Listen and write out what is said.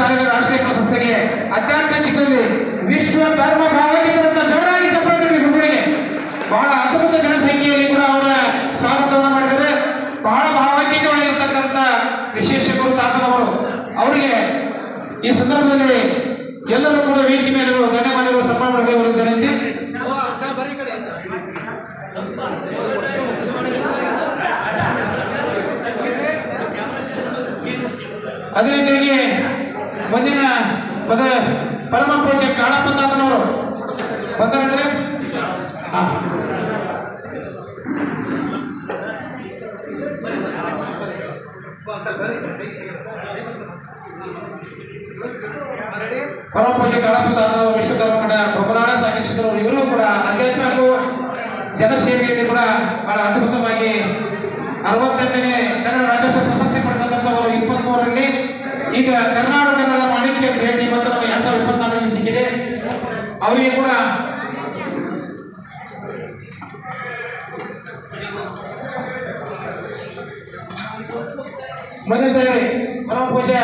ಶಾಲೆಗಳ ರಾಷ್ಟ್ರೀಯ ಪ್ರಶಸ್ತಿಗೆ ಅತ್ಯಂತ ಚಿತ್ರದಲ್ಲಿ ವಿಶ್ವ ಧರ್ಮ ಭಾವಗೀತದಂತ ಜೋರಾಗಿ ಚಪ್ಪಾಳೆ ಗುರುಗಳಿಗೆ ಬಹಳ ಅದ್ಭುತ ಜನಸಂಖ್ಯೆಯಲ್ಲಿ ಕೂಡ ಅವರ ಸ್ವಾಗತವನ್ನು ಮಾಡಿದರೆ ಬಹಳ ಭಾವಗೀತೆಗಳಿರ್ತಕ್ಕಂಥ ವಿಶೇಷ ಗುರು ತಾತನವರು ಅವರಿಗೆ ಈ ಸಂದರ್ಭದಲ್ಲಿ ಎಲ್ಲರೂ ಕೂಡ ವೇದಿಕೆ ಮೇಲೆ ಗಣ್ಯಮಾನ್ಯರು ಸನ್ಮಾನ ಮಾಡಬೇಕು ವಿನಂತಿ. ಅದೇ ರೀತಿಯಾಗಿ ಮುಂದಿನ ಪರಮ ಪೂಜ್ಯ ಕಾಳಪ್ಪ ತಾತನವರು ಬಂದರೆ ಪರಮ ಪೂಜ್ಯ ಕಾಳಪ್ಪ ತಾತನವರು ವಿಶ್ವಧರ್ಮಕಡ ಬೊಮ್ಮನಾಡ ಸಾಗೇಶ್ವರರು ಇವರು ಕೂಡ ಅಧ್ಯಾತ್ಮ ಹಾಗೂ ಜನಸೇವೆಯಲ್ಲಿ ಕೂಡ ಬಹಳ ಅದ್ಭುತವಾಗಿ 68ನೇ ಕನ್ನಡ ರಾಜ್ಯೋತ್ಸವ ಪ್ರಶಸ್ತಿ ಪಡೆದಂತವರು 23ರಲ್ಲಿ ಈಗ ಕರ್ನಾಟಕ ಮಾಣಿಕ್ಯ ಅಂತ ಹೇಳಿ ಮತ್ತು ನಮಗೆ 2024ರಲ್ಲಿ ಸಿಕ್ಕಿದೆ. ಅವರಿಗೆ ಕೂಡ ಮೊದಲ ಪರಮ ಪೂಜೆ